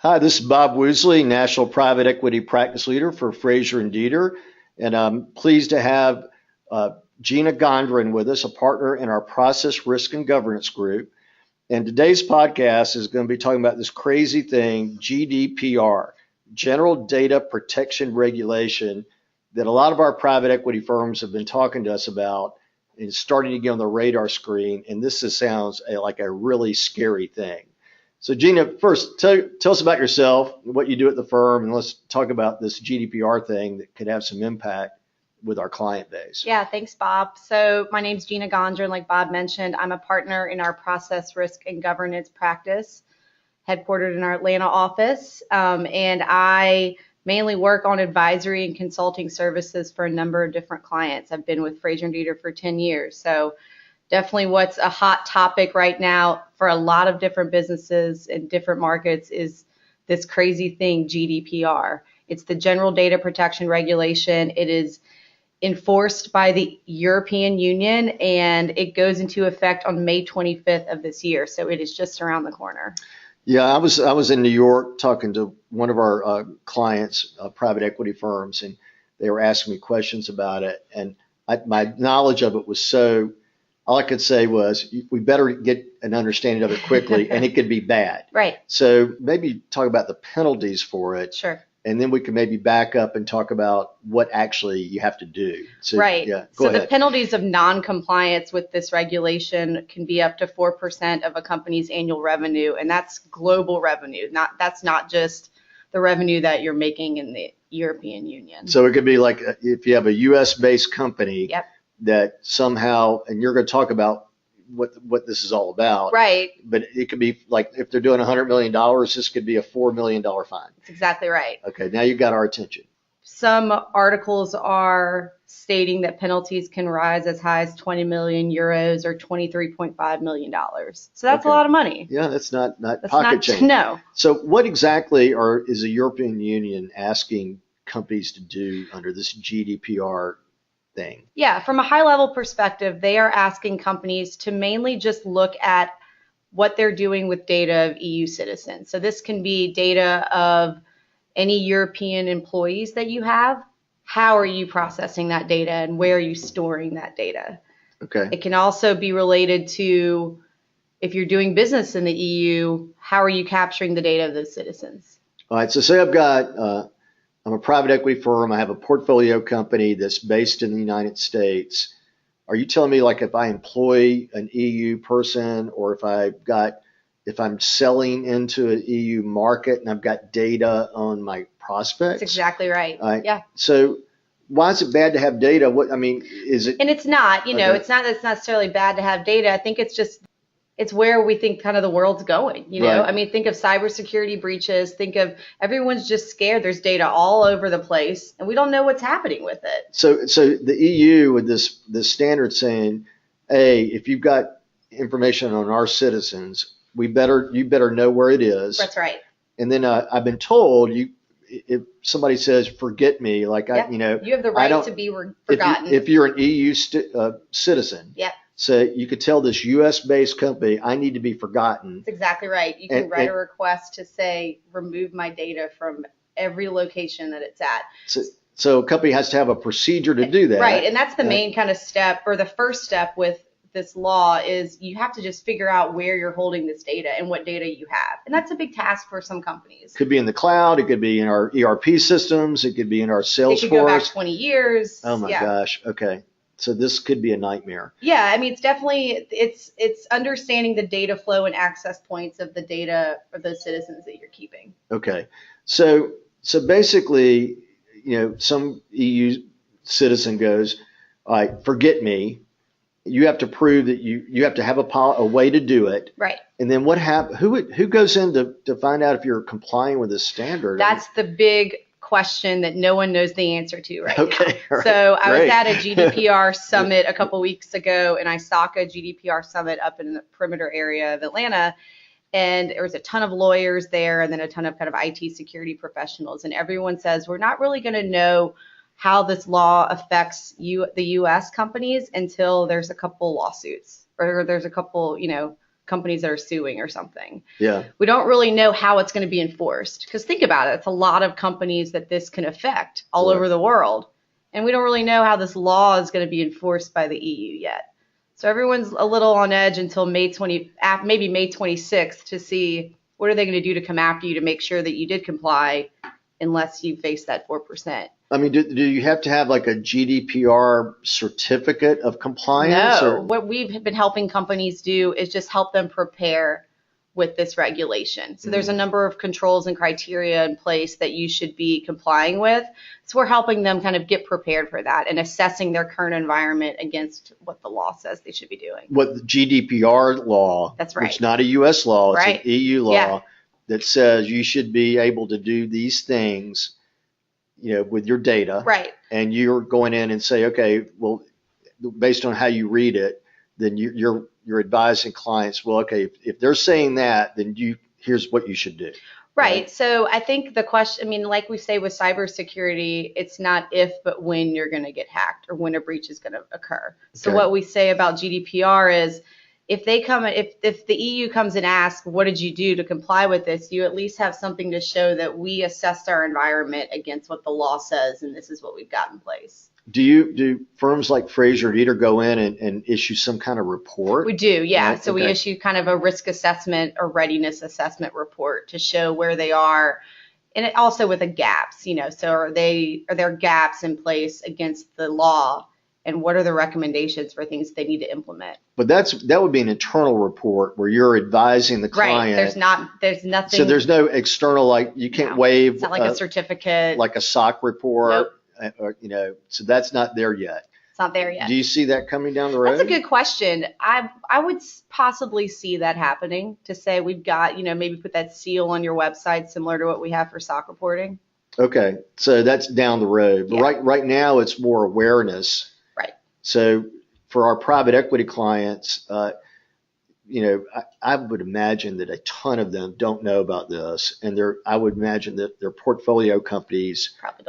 Hi, this is Bob Woosley, National Private Equity Practice Leader for Fraser and Dieter, and I'm pleased to have uh, Gina Gondron with us, a partner in our Process Risk and Governance group. And today's podcast is going to be talking about this crazy thing, GDPR, General Data Protection Regulation, that a lot of our private equity firms have been talking to us about and starting to get on the radar screen. And this sounds like a really scary thing. So Gina, first, tell us about yourself, what you do at the firm, and let's talk about this GDPR thing that could have some impact with our client base. Yeah, thanks, Bob. So my name's Gina Gondron. Like Bob mentioned, I'm a partner in our process risk and governance practice, headquartered in our Atlanta office. And I mainly work on advisory and consulting services for a number of different clients. I've been with Fraser and Dieter for 10 years. So definitely what's a hot topic right now for a lot of different businesses in different markets is this crazy thing, GDPR. It's the General Data Protection Regulation. It is enforced by the European Union, and it goes into effect on May 25th of this year. So it is just around the corner. Yeah, I was in New York talking to one of our clients, private equity firms, and they were asking me questions about it, and my knowledge of it was so. All I could say was we better get an understanding of it quickly, and it could be bad. Right. So maybe talk about the penalties for it. Sure. And then we can maybe back up and talk about what actually you have to do. So, right. Yeah, go ahead. The penalties of non-compliance with this regulation can be up to 4% of a company's annual revenue, and that's global revenue. That's not just the revenue that you're making in the European Union. So it could be like if you have a U.S. based company. Yep. That somehow, and you're going to talk about what this is all about. Right. But it could be like if they're doing $100 million, this could be a $4 million fine. That's exactly right. Okay, now you've got our attention. Some articles are stating that penalties can rise as high as 20 million euros or $23.5 million. So that's a lot of money. Yeah, that's not That's pocket change. No. So what exactly is the European Union asking companies to do under this GDPR thing? Yeah, from a high level perspective, they are asking companies to mainly just look at what they're doing with data of EU citizens. So this can be data of any European employees that you have. How are you processing that data and where are you storing that data? Okay. It can also be related to if you're doing business in the EU, how are you capturing the data of those citizens? All right, so say I'm a private equity firm. I have a portfolio company that's based in the United States. Are you telling me like if I employ an EU person or if I'm selling into an EU market and I've got data on my prospects? That's exactly right. Yeah. So why is it bad to have data? Is it? And it's not, Okay. it's not that's necessarily bad to have data. I think it's where we think kind of the world's going, Right. I mean, think of cybersecurity breaches, think of everyone's just scared. There's data all over the place and we don't know what's happening with it. So the EU with this standard saying, hey, if you've got information on our citizens, you better know where it is. That's right. And then I've been told if somebody says forget me, like Yep. You have the right to be forgotten. If you're an EU citizen. Yep. So you could tell this U.S.-based company, I need to be forgotten. That's exactly right. You can write a request to say, remove my data from every location that it's at. So a company has to have a procedure to do that. Right, and that's the main kind of step, or the first step with this law is you have to just figure out where you're holding this data and what data you have. And that's a big task for some companies. Could be in the cloud. It could be in our ERP systems. It could be in our Salesforce. It could go back 20 years. Oh my gosh. Okay. So this could be a nightmare. Yeah, I mean, it's definitely, it's understanding the data flow and access points of the data of those citizens that you're keeping. Okay. So basically, some EU citizen goes, all right, forget me. You have to prove that you have to have a way to do it. Right. And then what happens? Who goes in to find out if you're complying with this standard? That's the big question that no one knows the answer to right now. Right. So I was Great. at a GDPR summit a couple weeks ago, and I saw a GDPR summit up in the perimeter area of Atlanta, and there was a ton of lawyers there and then a ton of kind of IT security professionals, and everyone says we're not really going to know how this law affects the U.S. companies until there's a couple lawsuits or there's a couple, companies that are suing or something. Yeah. We don't really know how it's going to be enforced, because think about it. It's a lot of companies that this can affect all over the world. And we don't really know how this law is going to be enforced by the EU yet. So everyone's a little on edge until maybe May 26th to see what are they going to do to come after you to make sure that you did comply, unless you face that 4%. I mean, do you have to have like a GDPR certificate of compliance? No, Or? what we've been helping companies do is just help them prepare with this regulation. So there's a number of controls and criteria in place that you should be complying with. So we're helping them kind of get prepared for that and assessing their current environment against what the law says they should be doing. What the GDPR law, That's right. It's not a U.S. law, it's Right. an EU law Yeah. that says you should be able to do these things, with your data. Right. And you're going in and say, okay, well, based on how you read it, then you're advising clients, well, okay, if they're saying that, then here's what you should do. Right. So I think the question, like we say with cybersecurity, it's not if, but when you're going to get hacked or when a breach is going to occur. So Okay. what we say about GDPR is if the EU comes and asks, what did you do to comply with this? You at least have something to show that we assessed our environment against what the law says, and this is what we've got in place. Do firms like Fraser Deeter go in and issue some kind of report? We do, yeah. Right? So we issue kind of a risk assessment or readiness assessment report to show where they are, and it also with the gaps, so are there gaps in place against the law, and what are the recommendations for things they need to implement? But that would be an internal report where you're advising the client. Right. There's nothing. So there's no external, like you can't waive. It's not like a certificate. Like a SOC report. Nope. So that's not there yet. It's not there yet. Do you see that coming down the road? That's a good question. I would possibly see that happening, to say we've got, maybe put that seal on your website similar to what we have for SOC reporting. Okay. So that's down the road. But Yeah. right now it's more awareness. Right. So for our private equity clients, I would imagine that a ton of them don't know about this, and I would imagine that their portfolio companies Probably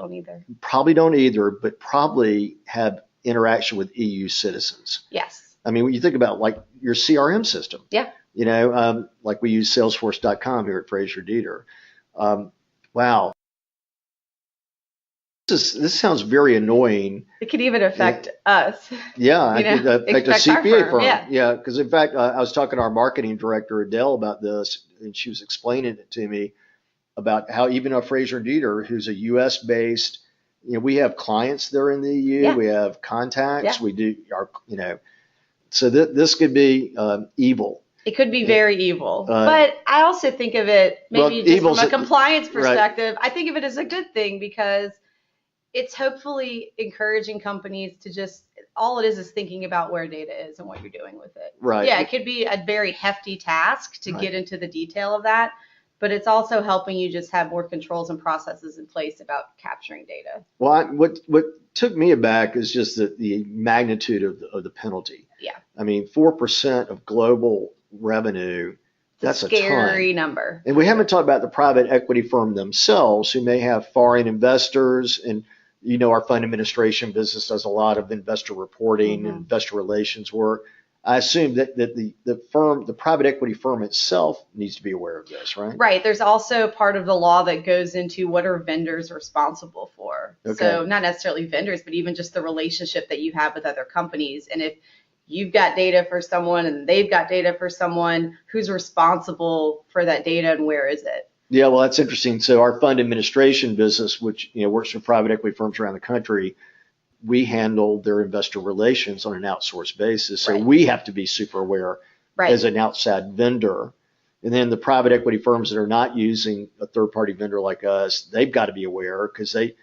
don't either. but probably have interaction with EU citizens. Yes. I mean, when you think about like your CRM system, Yeah. like we use Salesforce.com here at Fraser Deeter. Wow. This sounds very annoying. It could even affect us. Yeah, it could affect a CPA firm. Yeah. Because in fact, I was talking to our marketing director, Adele, about this, and she was explaining it to me about how even a Fraser Deeter, who's a U.S.-based, we have clients that are in the EU, Yeah. we have contacts, Yeah. we do so this could be evil. It could be very evil. But I also think of it maybe just from a compliance perspective. Right. I think of it as a good thing, because it's hopefully encouraging companies to just, all it is thinking about where data is and what you're doing with it. Right. Yeah, it could be a very hefty task to get into the detail of that, but it's also helping you just have more controls and processes in place about capturing data. Well, what took me aback is just the magnitude of the penalty. Yeah. I mean, 4% of global revenue. That's a scary ton. Number. And we haven't talked about the private equity firm themselves, who may have foreign investors. And our fund administration business does a lot of investor reporting and investor relations work. I assume that the private equity firm itself needs to be aware of this, right? Right. There's also part of the law that goes into what are vendors responsible for. Okay. So not necessarily vendors, but even just the relationship that you have with other companies. And if you've got data for someone and they've got data for someone, who's responsible for that data and where is it? Yeah, well, that's interesting. So our fund administration business, which works for private equity firms around the country, we handle their investor relations on an outsourced basis. So we have to be super aware as an outside vendor. And then the private equity firms that are not using a third-party vendor like us, they've got to be aware, because I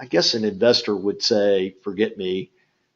guess an investor would say, forget me.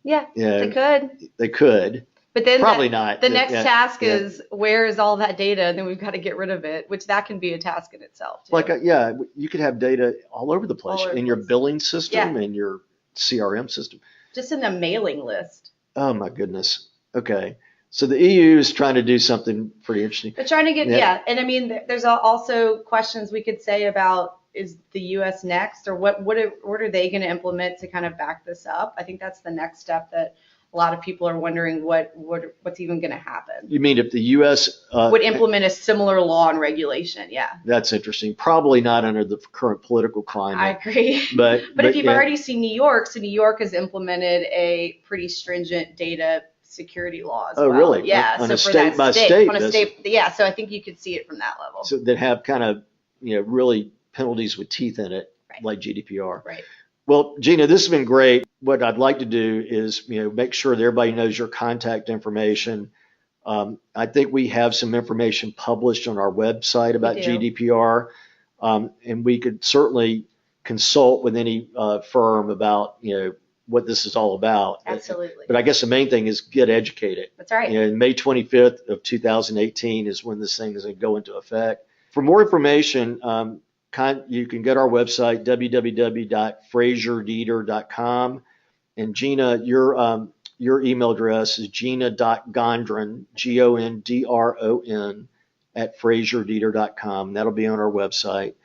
Yeah, they could. They could. But then probably not. The next task is, where is all that data? And then we've got to get rid of it, which that can be a task in itself, too. You could have data all over the place, in your billing system, in your CRM system. Just in the mailing list. Oh, my goodness. Okay. So the EU is trying to do something pretty interesting. They're trying to get, And I mean, there's also questions we could say about, is the U.S. next, or what are they going to implement to kind of back this up? I think that's the next step that a lot of people are wondering what's even going to happen. You mean if the U.S. Would implement a similar law and regulation? Yeah. That's interesting. Probably not under the current political I climate. agree. But if you've yeah. already seen New York, so New York has implemented a pretty stringent data security law as Oh, well. really? Yeah. On so a for state that by state, state on a basis. state, yeah. So I think you could see it from that level. So that have kind of, really penalties with teeth in it, Right. like GDPR. Right. Well, Gina, this has been great. What I'd like to do is, make sure that everybody knows your contact information. I think we have some information published on our website about We do. GDPR, and we could certainly consult with any firm about, what this is all about. Absolutely. But I guess the main thing is get educated. That's right. May 25th of 2018 is when this thing is going to go into effect. For more information, you can go to our website, www.frazierdeeter.com. And Gina, your email address is gina.gondron, Gondron, @frazierdeeter.com. That'll be on our website.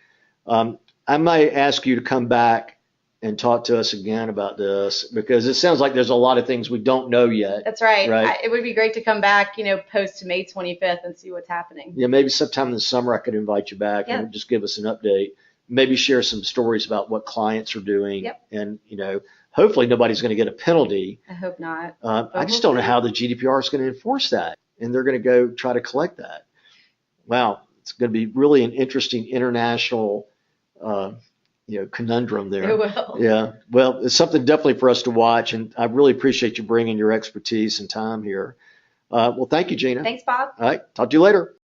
I might ask you to come back and talk to us again about this because it sounds like there's a lot of things we don't know yet. That's right. Right. It would be great to come back, post to May 25th and see what's happening. Yeah, maybe sometime in the summer I could invite you back and just give us an update. Maybe share some stories about what clients are doing. Yep. And, hopefully nobody's going to get a penalty. I hope not. I just don't know how the GDPR is going to enforce that. And they're going to go try to collect that. Wow. It's going to be really an interesting international conundrum there. It will. Yeah. Well, it's something definitely for us to watch. And I really appreciate you bringing your expertise and time here. Well, thank you, Gina. Thanks, Bob. All right. Talk to you later.